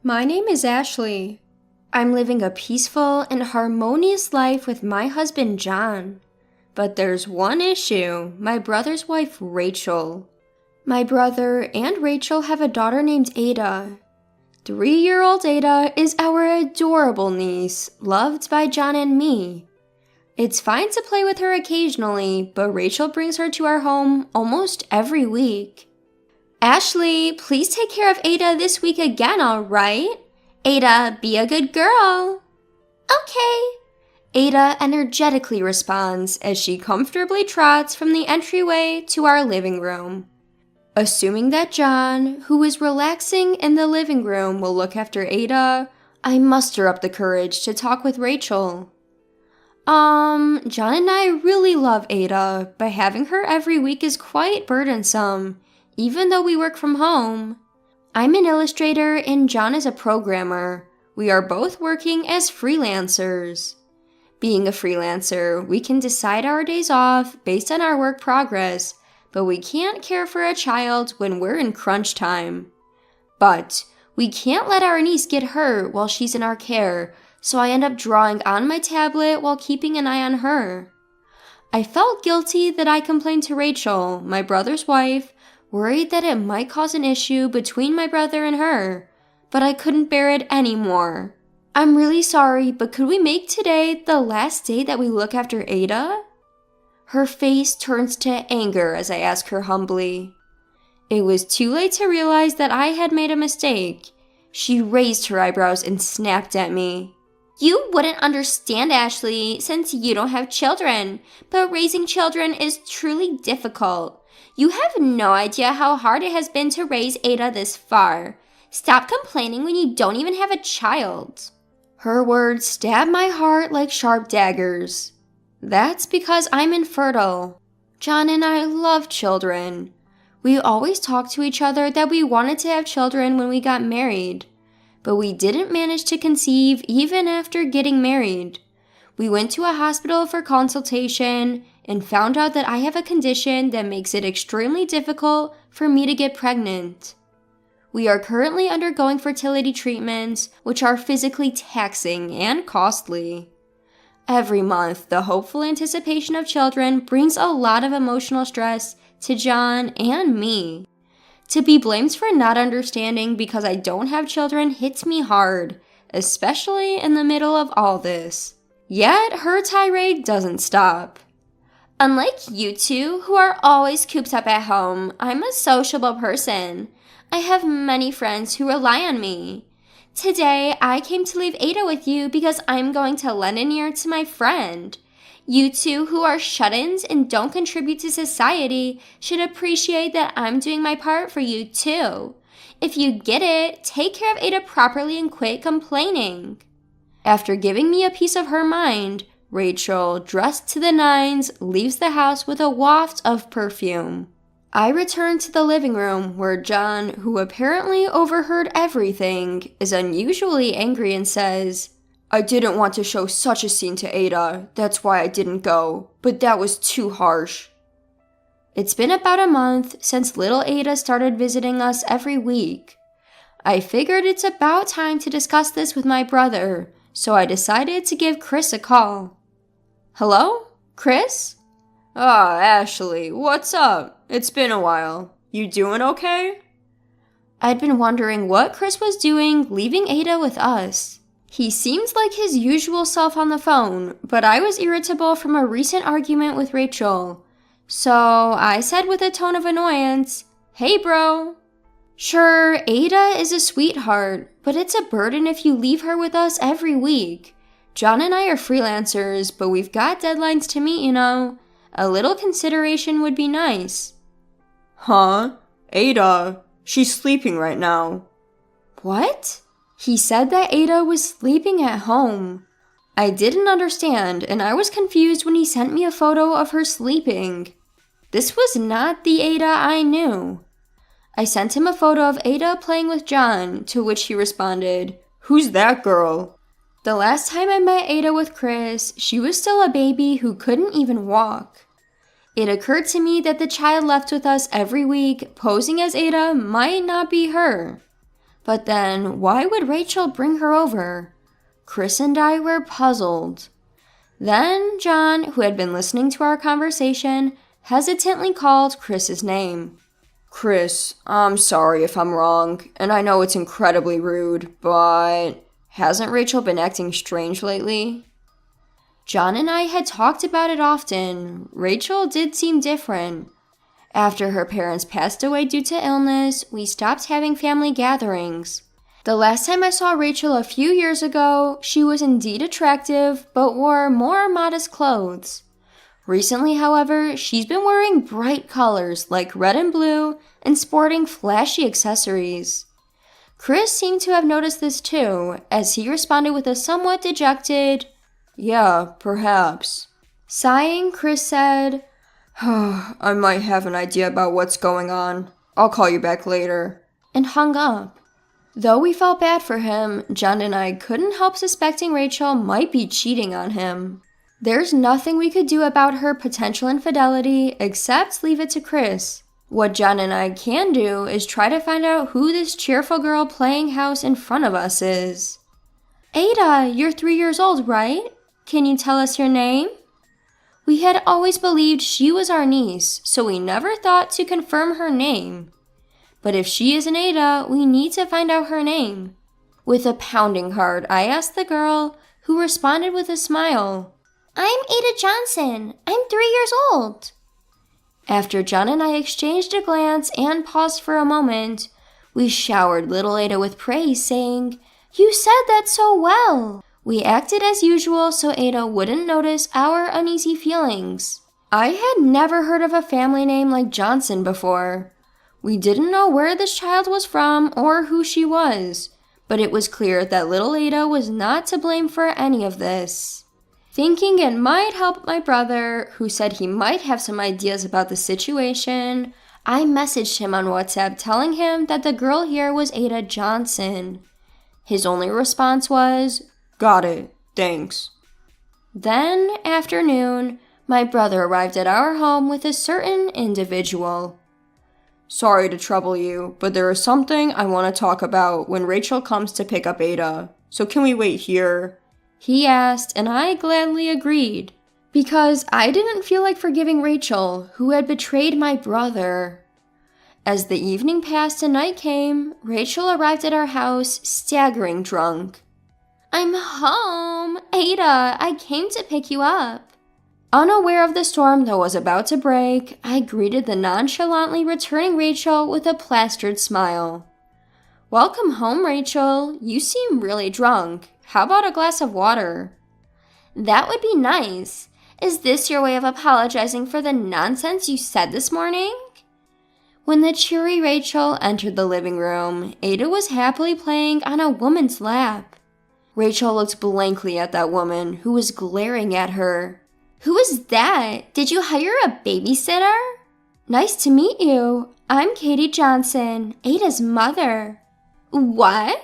My name is Ashley. I'm living a peaceful and harmonious life with my husband John. But there's one issue, my brother's wife Rachel. My brother and Rachel have a daughter named Aita. 3-year-old Aita is our adorable niece, loved by John and me. It's fine to play with her occasionally, but Rachel brings her to our home almost every week. Ashley, please take care of Aita this week again, alright? Aita, be a good girl. Okay. Aita energetically responds as she comfortably trots from the entryway to our living room. Assuming that John, who is relaxing in the living room, will look after Aita, I muster up the courage to talk with Rachel. John and I really love Aita, but having her every week is quite burdensome, even though we work from home. I'm an illustrator and John is a programmer. We are both working as freelancers. Being a freelancer, we can decide our days off based on our work progress, but we can't care for a child when we're in crunch time. But we can't let our niece get hurt while she's in our care, so I end up drawing on my tablet while keeping an eye on her. I felt guilty that I complained to Rachel, my brother's wife, worried that it might cause an issue between my brother and her, but I couldn't bear it anymore. I'm really sorry, but could we make today the last day that we look after Aita? Her face turns to anger as I ask her humbly. It was too late to realize that I had made a mistake. She raised her eyebrows and snapped at me. You wouldn't understand, Ashley, since you don't have children, but raising children is truly difficult. You have no idea how hard it has been to raise Aita this far. Stop complaining when you don't even have a child. Her words stab my heart like sharp daggers. That's because I'm infertile. John and I love children. We always talked to each other that we wanted to have children when we got married, but we didn't manage to conceive even after getting married. We went to a hospital for consultation and found out that I have a condition that makes it extremely difficult for me to get pregnant. We are currently undergoing fertility treatments, which are physically taxing and costly. Every month, the hopeful anticipation of children brings a lot of emotional stress to John and me. To be blamed for not understanding because I don't have children hits me hard, especially in the middle of all this. Yet her tirade doesn't stop. Unlike you two, who are always cooped up at home, I'm a sociable person. I have many friends who rely on me. Today, I came to leave Aita with you because I'm going to lend an ear to my friend. You two who are shut-ins and don't contribute to society should appreciate that I'm doing my part for you too. If you get it, take care of Aita properly and quit complaining. After giving me a piece of her mind, Rachel, dressed to the nines, leaves the house with a waft of perfume. I return to the living room where John, who apparently overheard everything, is unusually angry and says, I didn't want to show such a scene to Aita, that's why I didn't go, but that was too harsh. It's been about a month since little Aita started visiting us every week. I figured it's about time to discuss this with my brother, so I decided to give Chris a call. Hello? Chris? Ah, Ashley, what's up? It's been a while. You doing okay? I'd been wondering what Chris was doing leaving Aita with us. He seemed like his usual self on the phone, but I was irritable from a recent argument with Rachel. So I said with a tone of annoyance, Hey bro. Sure, Aita is a sweetheart, but it's a burden if you leave her with us every week. John and I are freelancers, but we've got deadlines to meet, you know. A little consideration would be nice. Huh? Aita, she's sleeping right now. What? He said that Aita was sleeping at home. I didn't understand, and I was confused when he sent me a photo of her sleeping. This was not the Aita I knew. I sent him a photo of Aita playing with John, to which he responded, Who's that girl? The last time I met Aita with Chris, she was still a baby who couldn't even walk. It occurred to me that the child left with us every week, posing as Aita, might not be her. But then, why would Rachel bring her over? Chris and I were puzzled. Then John, who had been listening to our conversation, hesitantly called Chris's name. Chris, I'm sorry if I'm wrong, and I know it's incredibly rude, but hasn't Rachel been acting strange lately? John and I had talked about it often. Rachel did seem different. After her parents passed away due to illness, we stopped having family gatherings. The last time I saw Rachel a few years ago, she was indeed attractive, but wore more modest clothes. Recently, however, she's been wearing bright colors like red and blue and sporting flashy accessories. Chris seemed to have noticed this too, as he responded with a somewhat dejected, "Yeah, perhaps." Sighing, Chris said, "I might have an idea about what's going on. I'll call you back later," and hung up. Though we felt bad for him, John and I couldn't help suspecting Rachel might be cheating on him. There's nothing we could do about her potential infidelity except leave it to Chris. What John and I can do is try to find out who this cheerful girl playing house in front of us is. Ada, you're 3 years old, right? Can you tell us your name? We had always believed she was our niece, so we never thought to confirm her name. But if she isn't Ada, we need to find out her name. With a pounding heart, I asked the girl, who responded with a smile. I'm Ada Johnson. I'm 3 years old. After John and I exchanged a glance and paused for a moment, we showered little Ada with praise, saying, You said that so well. We acted as usual so Ada wouldn't notice our uneasy feelings. I had never heard of a family name like Johnson before. We didn't know where this child was from or who she was, but it was clear that little Ada was not to blame for any of this. Thinking it might help my brother, who said he might have some ideas about the situation, I messaged him on WhatsApp telling him that the girl here was Ada Johnson. His only response was, "Got it, thanks." Then, afternoon, my brother arrived at our home with a certain individual. "Sorry to trouble you, but there is something I want to talk about when Rachel comes to pick up Ada. So can we wait here?" He asked, and I gladly agreed, because I didn't feel like forgiving Rachel, who had betrayed my brother. As the evening passed and night came, Rachel arrived at our house, staggering drunk. I'm home! Ada, I came to pick you up. Unaware of the storm that was about to break, I greeted the nonchalantly returning Rachel with a plastered smile. Welcome home, Rachel. You seem really drunk. How about a glass of water? That would be nice. Is this your way of apologizing for the nonsense you said this morning? When the cheery Rachel entered the living room, Ada was happily playing on a woman's lap. Rachel looked blankly at that woman who was glaring at her. Who is that? Did you hire a babysitter? Nice to meet you. I'm Katie Johnson, Ada's mother. What?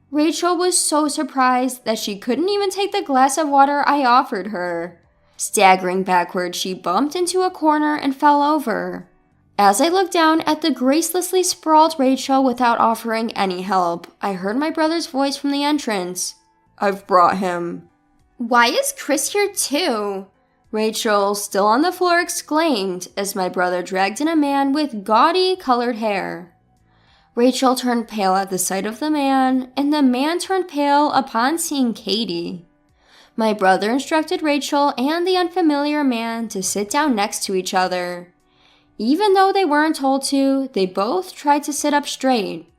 Rachel was so surprised that she couldn't even take the glass of water I offered her. Staggering backward, she bumped into a corner and fell over. As I looked down at the gracelessly sprawled Rachel without offering any help, I heard my brother's voice from the entrance. "I've brought him." Why is Chris here too? Rachel, still on the floor, exclaimed as my brother dragged in a man with gaudy colored hair. Rachel turned pale at the sight of the man, and the man turned pale upon seeing Katie. My brother instructed Rachel and the unfamiliar man to sit down next to each other. Even though they weren't told to, they both tried to sit up straight.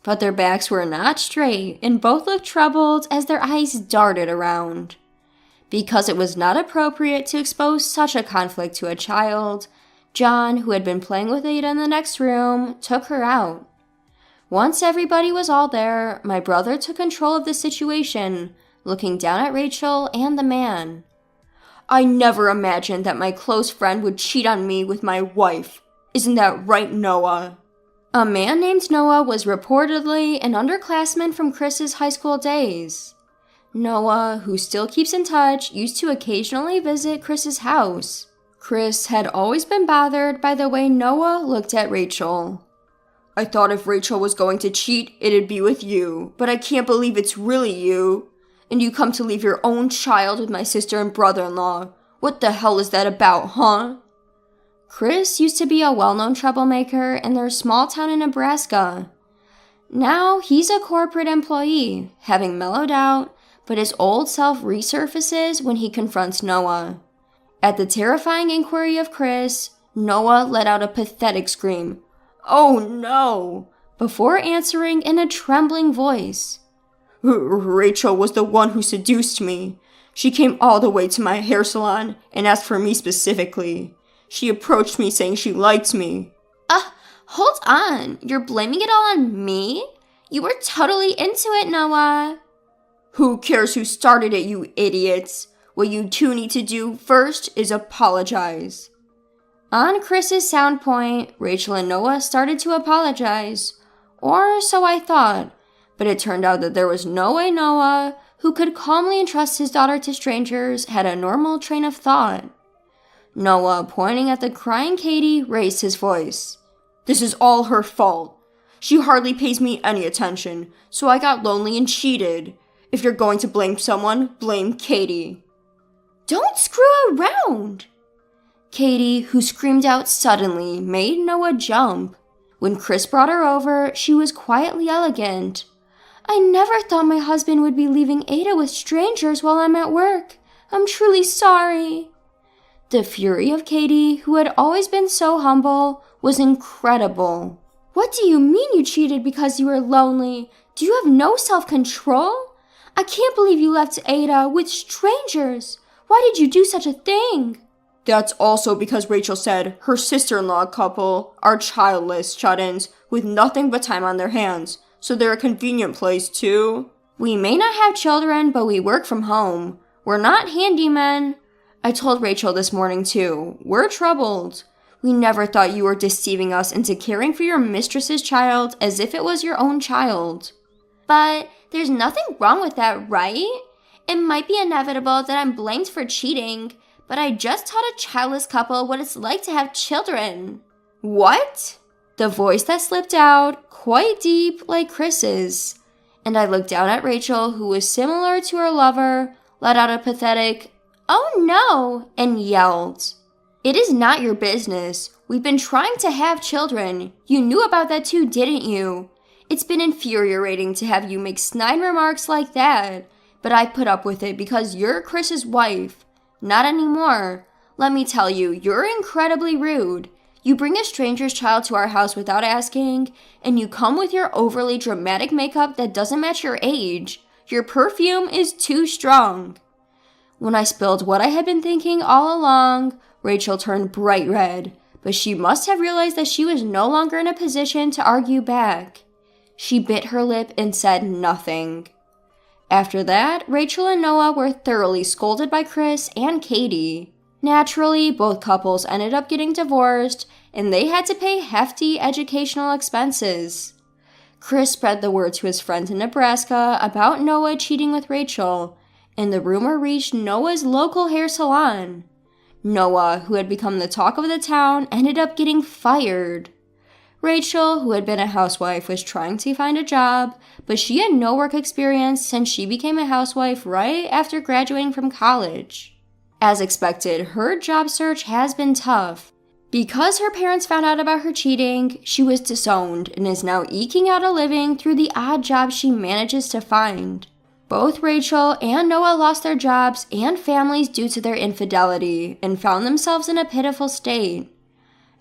But their backs were not straight, and both looked troubled as their eyes darted around. Because it was not appropriate to expose such a conflict to a child, John, who had been playing with Ada in the next room, took her out. Once everybody was all there, my brother took control of the situation, looking down at Rachel and the man. I never imagined that my close friend would cheat on me with my wife. Isn't that right, Noah? A man named Noah was reportedly an underclassman from Chris's high school days. Noah, who still keeps in touch, used to occasionally visit Chris's house. Chris had always been bothered by the way Noah looked at Rachel. I thought if Rachel was going to cheat, it'd be with you, but I can't believe it's really you. And you come to leave your own child with my sister and brother-in-law. What the hell is that about, huh? Chris used to be a well-known troublemaker in their small town in Nebraska. Now he's a corporate employee, having mellowed out, but his old self resurfaces when he confronts Noah. At the terrifying inquiry of Chris, Noah let out a pathetic scream, "Oh no!" before answering in a trembling voice. Rachel was the one who seduced me. She came all the way to my hair salon and asked for me specifically. She approached me saying she liked me. Hold on. You're blaming it all on me? You were totally into it, Noah. Who cares who started it, you idiots? What you two need to do first is apologize. On Chris's sound point, Rachel and Noah started to apologize. Or so I thought. But it turned out that there was no way Noah, who could calmly entrust his daughter to strangers, had a normal train of thought. Noah, pointing at the crying Katie, raised his voice. This is all her fault. She hardly pays me any attention, so I got lonely and cheated. If you're going to blame someone, blame Katie. Don't screw around! Katie, who screamed out suddenly, made Noah jump. When Chris brought her over, she was quietly elegant. I never thought my husband would be leaving Aita with strangers while I'm at work. I'm truly sorry. The fury of Katie, who had always been so humble, was incredible. What do you mean you cheated because you were lonely? Do you have no self-control? I can't believe you left Aita with strangers. Why did you do such a thing? That's also because Rachel said her sister-in-law couple are childless shut-ins with nothing but time on their hands, so they're a convenient place too. We may not have children, but we work from home. We're not handymen. I told Rachel this morning too. We're troubled. We never thought you were deceiving us into caring for your mistress's child as if it was your own child. But there's nothing wrong with that, right? It might be inevitable that I'm blamed for cheating, but I just taught a childless couple what it's like to have children. What? The voice that slipped out, quite deep like Chris's. And I looked down at Rachel, who was similar to her lover, let out a pathetic, "Oh no," and yelled. It is not your business. We've been trying to have children. You knew about that too, didn't you? It's been infuriating to have you make snide remarks like that, but I put up with it because you're Chris's wife. Not anymore. Let me tell you, you're incredibly rude. You bring a stranger's child to our house without asking, and you come with your overly dramatic makeup that doesn't match your age. Your perfume is too strong. When I spilled what I had been thinking all along, Rachel turned bright red, but she must have realized that she was no longer in a position to argue back. She bit her lip and said nothing. After that, Rachel and Noah were thoroughly scolded by Chris and Katie. Naturally, both couples ended up getting divorced, and they had to pay hefty educational expenses. Chris spread the word to his friends in Nebraska about Noah cheating with Rachel, and the rumor reached Noah's local hair salon. Noah, who had become the talk of the town, ended up getting fired. Rachel, who had been a housewife, was trying to find a job, but she had no work experience since she became a housewife right after graduating from college. As expected, her job search has been tough. Because her parents found out about her cheating, she was disowned and is now eking out a living through the odd jobs she manages to find. Both Rachel and Noah lost their jobs and families due to their infidelity and found themselves in a pitiful state.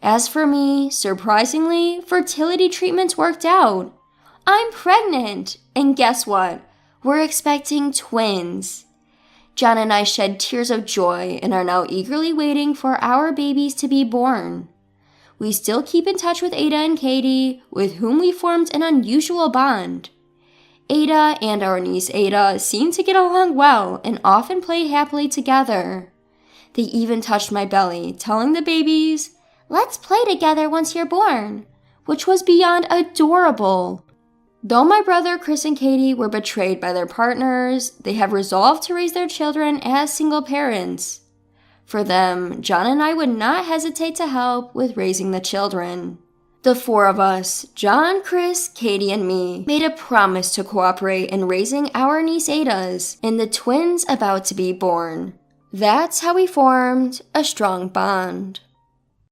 As for me, surprisingly, fertility treatments worked out. I'm pregnant, and guess what? We're expecting twins. John and I shed tears of joy and are now eagerly waiting for our babies to be born. We still keep in touch with Aita and Katie, with whom we formed an unusual bond. Aita and our niece Aita seem to get along well and often play happily together. They even touched my belly, telling the babies, "Let's play together once you're born," which was beyond adorable. Though my brother Chris and Katie were betrayed by their partners, they have resolved to raise their children as single parents. For them, John and I would not hesitate to help with raising the children. The four of us, John, Chris, Katie, and me, made a promise to cooperate in raising our niece Ada's and the twins about to be born. That's how we formed a strong bond.